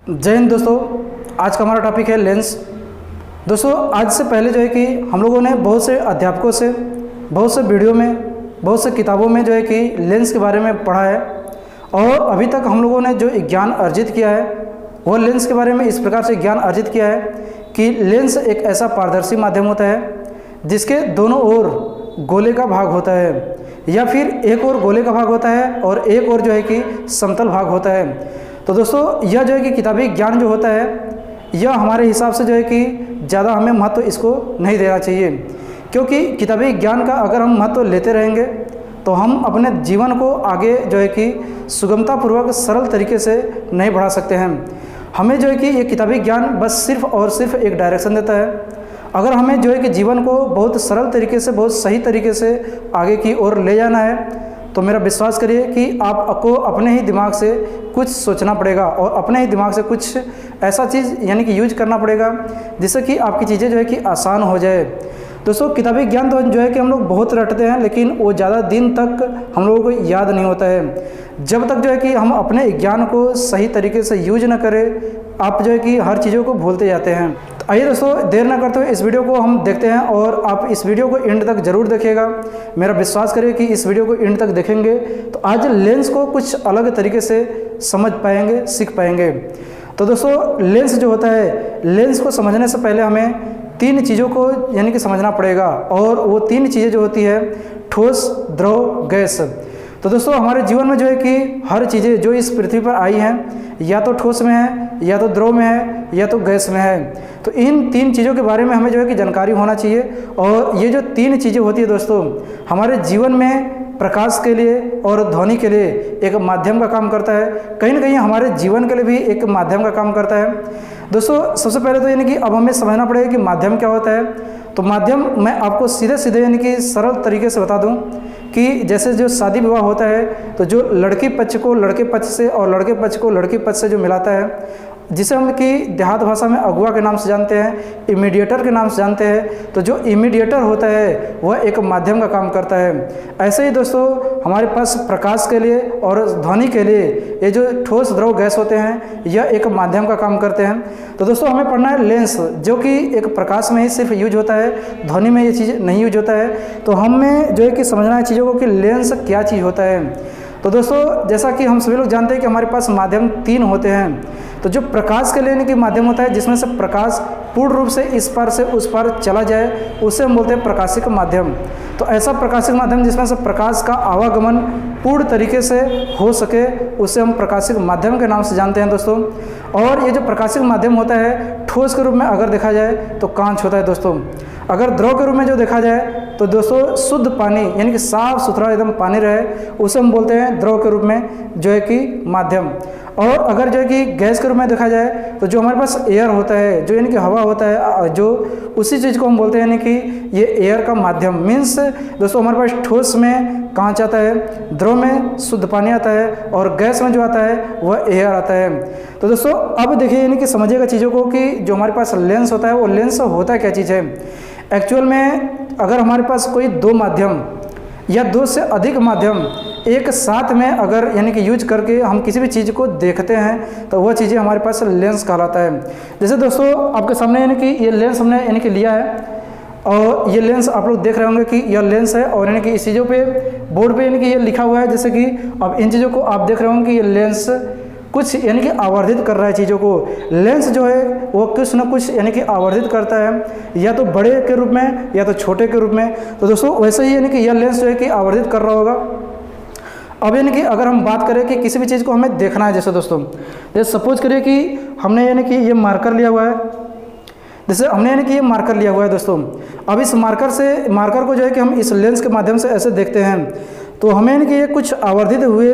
जय हिंद दोस्तों। आज का हमारा टॉपिक है लेंस। दोस्तों आज से पहले जो है कि हम लोगों ने बहुत से अध्यापकों से, बहुत से वीडियो में, बहुत से किताबों में जो है कि लेंस के बारे में पढ़ा है और अभी तक हम लोगों ने जो ज्ञान अर्जित किया है वह लेंस के बारे में इस प्रकार से ज्ञान अर्जित किया है कि लेंस एक ऐसा पारदर्शी माध्यम होता है जिसके दोनों ओर गोले का भाग होता है, या फिर एक और गोले का भाग होता है और एक और जो है कि समतल भाग होता है। तो दोस्तों यह जो है कि किताबी ज्ञान जो होता है यह हमारे हिसाब से जो है कि ज़्यादा हमें महत्व इसको नहीं देना चाहिए, क्योंकि किताबी ज्ञान का अगर हम महत्व लेते रहेंगे तो हम अपने जीवन को आगे जो है कि सुगमतापूर्वक सरल तरीके से नहीं बढ़ा सकते हैं। हमें जो है कि ये किताबी ज्ञान बस सिर्फ और सिर्फ एक डायरेक्शन देता है। अगर हमें जो है कि जीवन को बहुत सरल तरीके से, बहुत सही तरीके से आगे की ओर ले जाना है तो मेरा विश्वास करिए कि आपको अपने ही दिमाग से कुछ सोचना पड़ेगा और अपने ही दिमाग से कुछ ऐसा चीज़ यानी कि यूज करना पड़ेगा जिससे कि आपकी चीज़ें जो है कि आसान हो जाए। दोस्तों किताबी ज्ञान तो जो है कि हम लोग बहुत रटते हैं, लेकिन वो ज़्यादा दिन तक हम लोगों को याद नहीं होता है। जब तक जो है कि हम अपने ज्ञान को सही तरीके से यूज न करें, आप जो है कि हर चीज़ों को भूलते जाते हैं। तो आइए दोस्तों देर ना करते हुए इस वीडियो को हम देखते हैं और आप इस वीडियो को एंड तक ज़रूर देखिएगा। मेरा विश्वास करिए कि इस वीडियो को एंड तक देखेंगे तो आज लेंस को कुछ अलग तरीके से समझ पाएंगे, सीख पाएंगे। तो दोस्तों लेंस जो होता है, लेंस को समझने से पहले हमें तीन चीज़ों को यानी कि समझना पड़ेगा, और वो तीन चीज़ें जो होती है ठोस, द्रव, गैस। तो दोस्तों हमारे जीवन में जो है कि हर चीज़ें जो इस पृथ्वी पर आई हैं या तो ठोस में है, या तो द्रव में है, या तो गैस में है। तो इन तीन चीज़ों के बारे में हमें जो है कि जानकारी होना चाहिए। और ये जो तीन चीज़ें होती है दोस्तों हमारे जीवन में प्रकाश के लिए और ध्वनि के लिए एक माध्यम का काम करता है, कहीं ना कहीं हमारे जीवन के लिए भी एक माध्यम का काम करता है। दोस्तों सबसे पहले तो यानी कि अब हमें समझना पड़ेगा कि माध्यम क्या होता है। तो माध्यम मैं आपको सीधे सीधे यानी कि सरल तरीके से बता दूं कि जैसे जो शादी विवाह होता है तो जो लड़की पक्ष को लड़के पक्ष से और लड़के पक्ष को लड़की पक्ष से जो मिलाता है, जिसे हम कि देहात भाषा में अगुआ के नाम से जानते हैं, इमीडिएटर के नाम से जानते हैं। तो जो इमीडिएटर होता है वह एक माध्यम का काम करता है। ऐसे ही दोस्तों हमारे पास प्रकाश के लिए और ध्वनि के लिए ये जो ठोस, द्रव, गैस होते हैं यह एक माध्यम का काम करते हैं। तो दोस्तों हमें पढ़ना है लेंस, जो कि एक प्रकाश में ही सिर्फ यूज होता है, ध्वनि में ये चीज़ नहीं यूज होता है। तो हमें जो है कि समझना है चीज़ों को कि लेंस क्या चीज़ होता है। तो दोस्तों जैसा कि हम सभी लोग जानते हैं कि हमारे पास माध्यम तीन होते हैं। तो जो प्रकाश के लिए कि माध्यम होता है जिसमें से प्रकाश पूर्ण रूप से इस पार से उस पार चला जाए, उसे हम बोलते हैं प्रकाशिक माध्यम। तो ऐसा प्रकाशिक माध्यम जिसमें से प्रकाश का आवागमन पूर्ण तरीके से हो सके उसे हम प्रकाशिक माध्यम के नाम से जानते हैं दोस्तों। और ये जो प्रकाशिक माध्यम होता है ठोस के रूप में अगर देखा जाए तो कांच होता है दोस्तों। अगर द्रव के रूप में जो देखा जाए तो दोस्तों शुद्ध पानी यानी कि साफ सुथरा एकदम पानी रहे उसे हम बोलते हैं द्रव के रूप में जो है कि माध्यम। और अगर जो है कि गैस के रूप में देखा जाए तो जो हमारे पास एयर होता है, जो यानी कि हवा होता है, जो उसी चीज़ को हम बोलते हैं यानी कि ये एयर का माध्यम। मीन्स दोस्तों हमारे पास ठोस में कांच आता है, द्रव में शुद्ध पानी आता है और गैस में जो आता है वह एयर आता है। तो दोस्तों अब देखिए यानी कि समझिएगा चीज़ों को कि जो हमारे पास लेंस होता है वो लेंस होता क्या चीज़ है। एक्चुअल में अगर हमारे पास कोई दो माध्यम या दो से अधिक माध्यम एक साथ में अगर यानी कि यूज करके हम किसी भी चीज़ को देखते हैं तो वह चीज़ें हमारे पास लेंस कहलाता है। जैसे दोस्तों आपके सामने यानी कि ये लेंस हमने यानी कि लिया है और ये लेंस आप लोग देख रहे होंगे कि यह लेंस है, और यानी कि इस चीज़ों पे बोर्ड पे यानी कि ये लिखा हुआ है। जैसे कि अब इन चीज़ों को आप देख रहे होंगे कि ये लेंस कुछ यानी कि आवर्धित कर रहा है चीज़ों को। लेंस जो है वो कुछ ना कुछ यानी कि आवर्धित करता है, या तो बड़े के रूप में या तो छोटे के रूप में। तो दोस्तों वैसे ही यानी कि यह लेंस जो है कि आवर्धित कर रहा होगा। अब यानी कि अगर हम बात करें कि किसी भी चीज़ को हमें देखना है, जैसे दोस्तों जैसे सपोज करिए कि हमने यानी कि ये मार्कर लिया हुआ है, जैसे हमने यानी कि ये मार्कर लिया हुआ है दोस्तों। अब इस मार्कर को जो है कि हम इस लेंस के माध्यम से ऐसे देखते हैं तो हमें यानी कि ये कुछ आवर्धित हुए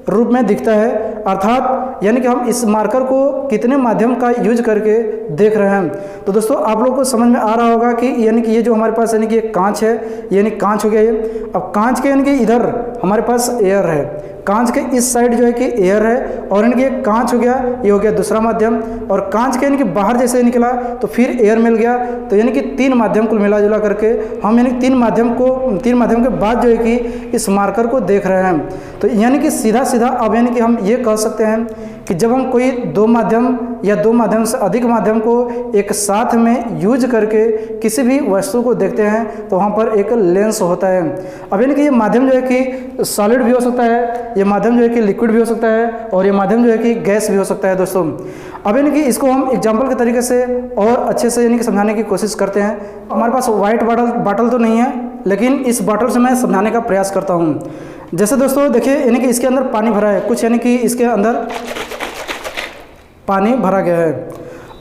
रूप में दिखता है, अर्थात यानी कि हम इस मार्कर को कितने माध्यम का यूज करके देख रहे हैं। तो दोस्तों आप लोगों को समझ में आ रहा होगा कि यानी कि ये जो हमारे पास यानी कि एक कांच है, यानी कांच हो गया ये। अब कांच के यानी कि इधर हमारे पास एयर है, कांच के इस साइड जो है कि एयर है, और यानी कि एक कांच हो गया, ये हो गया दूसरा माध्यम, और कांच के यानी कि बाहर जैसे निकला तो फिर एयर मिल गया। तो यानी कि तीन माध्यम कुल मिला जुला करके हम यानी तीन माध्यम के बाद जो है कि इस मार्कर को देख रहे हैं। तो यानी कि सीधा सीधा अब यानी कि हम ये कह सकते हैं कि जब हम कोई दो माध्यम या दो माध्यम से अधिक माध्यम को एक साथ में यूज करके किसी भी वस्तु को देखते हैं तो वहाँ पर एक लेंस होता है। अब यानी कि ये माध्यम जो है कि सॉलिड भी हो सकता है, ये माध्यम जो है कि लिक्विड भी हो सकता है, और ये माध्यम जो है कि गैस भी हो सकता है दोस्तों। अब यानी कि इसको हम एग्जाम्पल के तरीके से और अच्छे से यानी कि समझाने की कोशिश करते हैं। हमारे पास वाइट बॉटल तो नहीं है, लेकिन इस बॉटल से मैं समझाने का प्रयास करता हूँ। जैसे दोस्तों देखिए, यानी कि इसके अंदर पानी भरा है कुछ, यानी कि इसके अंदर पानी भरा गया है।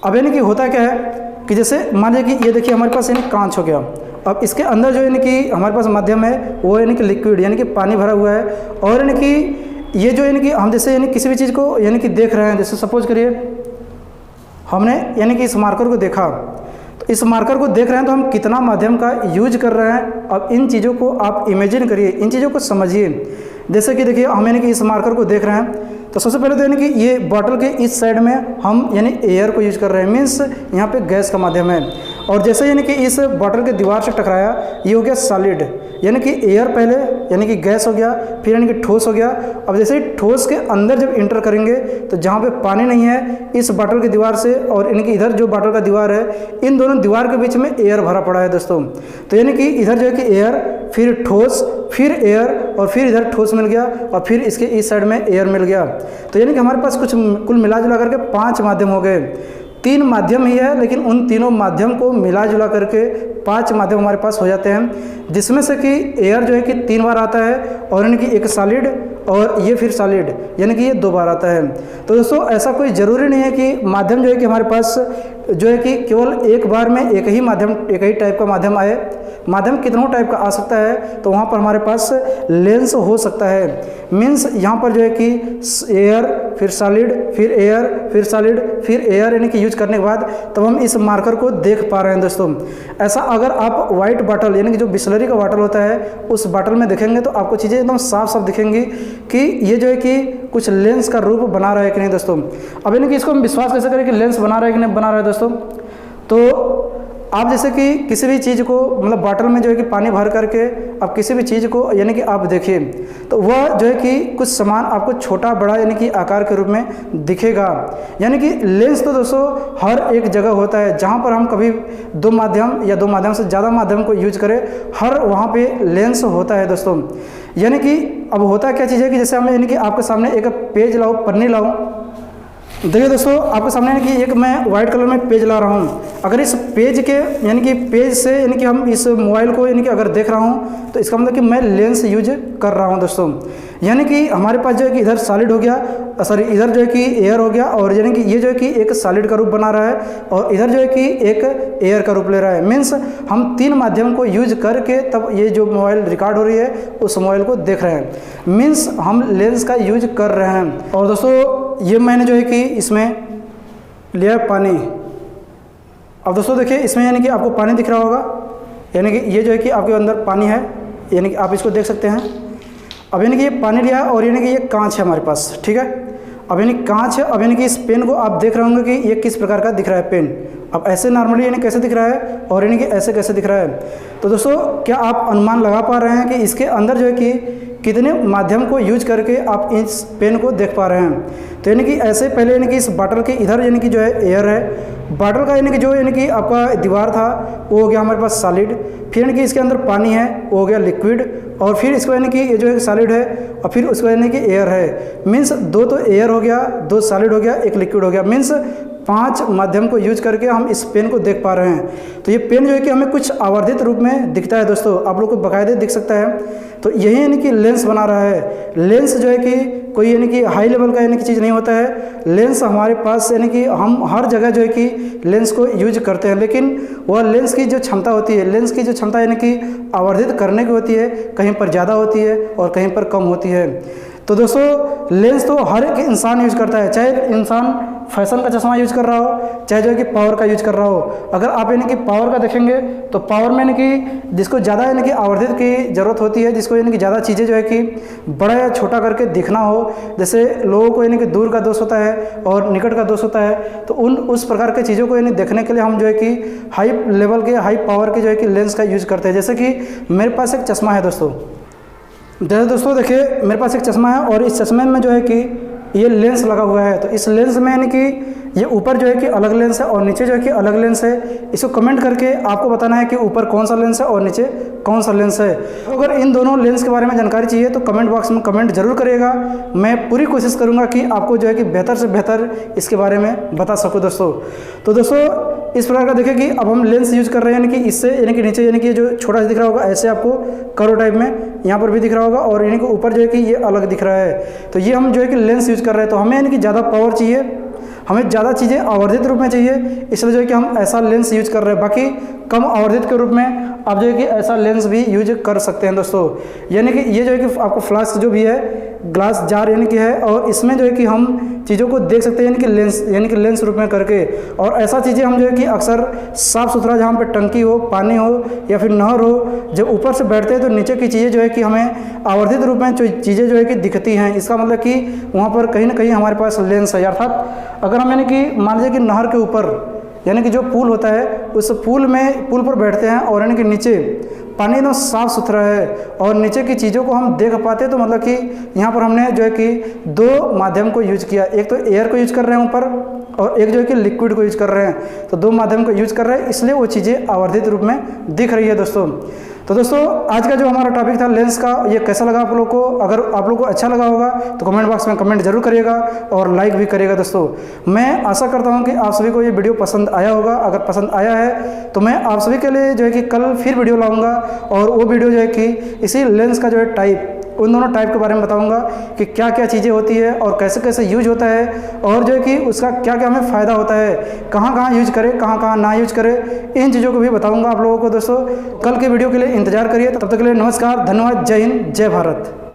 अब यानी कि होता क्या है कि जैसे मान लीजिए कि ये देखिए हमारे पास यानी कांच हो गया। अब इसके अंदर जो यानी कि हमारे पास माध्यम है वो यानी कि लिक्विड यानी कि पानी भरा हुआ है, और यानी कि ये जो यानी कि हम जैसे यानी किसी भी चीज़ को यानी कि देख रहे हैं, जैसे सपोज करिए हमने यानी कि इस मार्कर को देखा, तो इस मार्कर को देख रहे हैं तो हम कितना माध्यम का यूज कर रहे हैं। अब इन चीज़ों को आप इमेजिन करिए, इन चीज़ों को समझिए। जैसे कि देखिए हम यानी कि इस मार्कर को देख रहे हैं, तो सबसे पहले तो यानी कि ये बॉटल के इस साइड में हम यानी एयर को यूज कर रहे हैं, मीन्स यहाँ पे गैस का माध्यम है। और जैसे यानी कि इस बॉटल के दीवार से टकराया, ये हो गया सॉलिड, यानी कि एयर पहले यानी कि गैस हो गया, फिर यानी कि ठोस हो गया। अब जैसे ही ठोस के अंदर जब इंटर करेंगे तो जहाँ पे पानी नहीं है, इस बॉटल की दीवार से और यानी कि इधर जो बॉटल का दीवार है, इन दोनों दीवार के बीच में एयर भरा पड़ा है दोस्तों। तो यानी कि इधर जो है कि एयर, फिर ठोस, फिर एयर, और फिर इधर ठोस मिल गया, और फिर इसके इस साइड में एयर मिल गया। तो यानी कि हमारे पास कुछ कुल मिला जुला करके 5 माध्यम हो गए। 3 माध्यम ही है, लेकिन उन तीनों माध्यम को मिला जुला करके 5 माध्यम हमारे पास हो जाते हैं, जिसमें से कि एयर जो है कि 3 बार आता है, और यानी कि एक सॉलिड, और ये फिर सॉलिड यानी कि ये 2 बार आता है। तो दोस्तों ऐसा कोई ज़रूरी नहीं है कि माध्यम जो है कि हमारे पास जो है कि केवल एक बार में एक ही माध्यम, एक ही टाइप का माध्यम आए। माध्यम कितनों टाइप का आ सकता है, तो वहाँ पर हमारे पास लेंस हो सकता है। मीन्स यहाँ पर जो है कि एयर, फिर सॉलिड, फिर एयर, फिर सॉलिड, फिर एयर यानी कि यूज करने के बाद तब हम इस मार्कर को देख पा रहे हैं दोस्तों। ऐसा अगर आप वाइट बॉटल यानी कि जो बिस्लरी का बॉटल होता है उस बॉटल में देखेंगे तो आपको चीज़ें एकदम साफ साफ दिखेंगी कि ये जो है कि कुछ लेंस का रूप बना रहा है कि नहीं दोस्तों। अब यानी कि इसको हम विश्वास कैसे करें कि लेंस बना रहा है कि नहीं बना रहा है दोस्तों। तो आप जैसे कि किसी भी चीज़ को मतलब बॉटल में जो है कि पानी भर करके आप किसी भी चीज़ को यानी कि आप देखिए तो वह जो है कि कुछ सामान आपको छोटा बड़ा यानी कि आकार के रूप में दिखेगा। यानी कि लेंस तो दोस्तों हर एक जगह होता है, जहाँ पर हम कभी 2 माध्यम या 2 माध्यम से ज़्यादा माध्यम को यूज करें, हर वहाँ पे लेंस होता है दोस्तों। यानी कि अब होता क्या चीज़ है कि जैसे हम यानी कि आपके सामने एक पेज लाऊं, पन्नी लाऊं, देखिए दोस्तों आपके सामने यानी कि एक मैं वाइट कलर में पेज ला रहा हूँ। अगर इस पेज के यानी कि पेज से यानी कि हम इस मोबाइल को यानी कि अगर देख रहा हूँ तो इसका मतलब कि मैं लेंस यूज कर रहा हूँ दोस्तों। यानी कि हमारे पास जो है कि इधर सॉलिड हो गया, सॉरी इधर जो है कि एयर हो गया, और यानी कि ये जो है कि एक सॉलिड का रूप बना रहा है, और इधर जो है कि एक एयर का रूप ले रहा है। मीन्स हम 3 माध्यम को यूज करके तब ये जो मोबाइल रिकॉर्ड हो रही है उस मोबाइल को देख रहे हैं। मीन्स हम लेंस का यूज कर रहे हैं। और दोस्तों ये मैंने जो है कि इसमें लिया पानी। अब दोस्तों देखिए इसमें यानी कि आपको पानी दिख रहा होगा, यानी कि ये जो है कि आपके अंदर पानी है, यानी कि आप इसको देख सकते हैं। अब यानी कि ये पानी लिया और यानी कि ये कांच है हमारे पास, ठीक है। अब यानी कांच है, अब यानी कि इस पेन को आप देख रहे होंगे कि ये किस प्रकार का दिख रहा है पेन। अब ऐसे नॉर्मली यानी कैसे दिख रहा है और यानी कि ऐसे कैसे दिख रहा है। तो दोस्तों क्या आप अनुमान लगा पा रहे हैं कि इसके अंदर जो है कि कितने माध्यम को यूज करके आप इस पेन को देख पा रहे हैं। तो यानी कि ऐसे पहले यानी कि इस बॉटल के इधर यानी कि जो है एयर है, बॉटल का यानी कि जो यानी कि आपका दीवार था वो हो गया हमारे पास सॉलिड, फिर यानी कि इसके अंदर पानी है वो हो गया लिक्विड, और फिर इसको यानी कि ये जो है सॉलिड है, और फिर उसको यानी कि एयर है। मीन्स 2 तो एयर हो गया, 2 सॉलिड हो गया, 1 लिक्विड हो गया। मीन्स 5 माध्यम को यूज करके हम इस पेन को देख पा रहे हैं। तो ये पेन जो है कि हमें कुछ आवर्धित रूप में दिखता है दोस्तों, आप लोग को बाकायदे दिख सकता है। तो यही यानी कि लेंस बना रहा है। लेंस जो है कि कोई यानी कि हाई लेवल का यानी कि चीज़ नहीं होता है। लेंस हमारे पास यानी कि हम हर जगह जो है कि लेंस को यूज करते हैं, लेकिन वह लेंस की जो क्षमता होती है, लेंस की जो क्षमता यानी कि आवर्धित करने की होती है, कहीं पर ज़्यादा होती है और कहीं पर कम होती है। तो दोस्तों लेंस तो हर एक इंसान यूज करता है, चाहे इंसान फैशन का चश्मा यूज कर रहा हो, चाहे जो है कि पावर का यूज कर रहा हो। अगर आप यानी कि पावर का देखेंगे तो पावर में यानी कि जिसको ज़्यादा यानी कि आवर्धित की ज़रूरत होती है, जिसको यानी कि ज़्यादा चीज़ें जो है कि बड़ा या छोटा करके दिखना हो, जैसे लोगों को यानी कि दूर का दोष होता है और निकट का दोष होता है, तो उस प्रकार की चीज़ों को यानी देखने के लिए हम जो है कि हाई लेवल के हाई पावर के जो है कि लेंस का यूज करते हैं। जैसे कि मेरे पास एक चश्मा है दोस्तों, जैसे दोस्तों देखिए मेरे पास एक चश्मा है और इस चश्मे में जो है कि ये लेंस लगा हुआ है। तो इस लेंस में यानी कि ये ऊपर जो है कि अलग लेंस है और नीचे जो है कि अलग लेंस है। इसको कमेंट करके आपको बताना है कि ऊपर कौन सा लेंस है और नीचे कौन सा लेंस है। अगर इन दोनों लेंस के बारे में जानकारी चाहिए तो कमेंट बॉक्स में कमेंट जरूर करिएगा। मैं पूरी कोशिश करूंगा कि आपको जो है कि बेहतर से बेहतर इसके बारे में बता सकूं दोस्तों। तो दोस्तों इस प्रकार का देखिए कि अब हम लेंस यूज कर रहे हैं, यानी कि इससे यानी कि नीचे यानी कि जो छोटा सा दिख रहा होगा ऐसे आपको कर्व टाइप में यहाँ पर भी दिख रहा होगा और यानी कि ऊपर जो है कि ये अलग दिख रहा है। तो ये हम जो है कि लेंस यूज कर रहे हैं। तो हमें यानी कि ज़्यादा पावर चाहिए, हमें ज़्यादा चीज़ें आवर्धित रूप में चाहिए, इसलिए जो है कि हम ऐसा लेंस यूज कर रहे हैं। बाकी कम आवर्धित के रूप में आप जो है कि ऐसा लेंस भी यूज कर सकते हैं दोस्तों। यानी कि ये जो है कि आपको फ्लास्क जो भी है ग्लास जार यानी कि है, और इसमें जो है कि हम चीज़ों को देख सकते हैं यानी कि लेंस रूप में करके। और ऐसा चीज़ें हम जो है कि अक्सर साफ़ सुथरा जहाँ पे टंकी हो, पानी हो या फिर नहर हो, जब ऊपर से बैठते हैं तो नीचे की चीज़ें जो है कि हमें आवर्धित रूप में चीज़ें जो है कि दिखती हैं। इसका मतलब कि वहाँ पर कहीं ना कहीं हमारे पास लेंस है। अर्थात अगर हम यानी कि मान लीजिए कि नहर के ऊपर यानी कि जो पुल होता है उस पुल पर बैठते हैं और यानी कि नीचे पानी एकदम साफ़ सुथरा है और नीचे की चीज़ों को हम देख पाते हैं, तो मतलब कि यहाँ पर हमने जो है कि दो माध्यम को यूज किया। एक तो एयर को यूज कर रहे हैं ऊपर और एक जो है कि लिक्विड को यूज कर रहे हैं। तो दो माध्यम को यूज कर रहे हैं, इसलिए वो चीज़ें आवर्धित रूप में दिख रही है दोस्तों। तो दोस्तों आज का जो हमारा टॉपिक था लेंस का, ये कैसा लगा आप लोग को? अगर आप लोग को अच्छा लगा होगा तो कमेंट बॉक्स में कमेंट जरूर करिएगा और लाइक भी करिएगा दोस्तों। मैं आशा करता हूं कि आप सभी को ये वीडियो पसंद आया होगा। अगर पसंद आया है तो मैं आप सभी के लिए जो है कि कल फिर वीडियो लाऊंगा और वो वीडियो जो है कि इसी लेंस का जो है टाइप, उन दोनों टाइप के बारे में बताऊंगा कि क्या क्या चीज़ें होती है और कैसे कैसे यूज होता है और जो है कि उसका क्या क्या हमें फ़ायदा होता है, कहाँ कहाँ यूज करें, कहाँ कहाँ ना यूज करें, इन चीज़ों को भी बताऊंगा आप लोगों को दोस्तों। कल के वीडियो के लिए इंतजार करिए। तब तक के लिए नमस्कार, धन्यवाद, जय हिंद, जय भारत।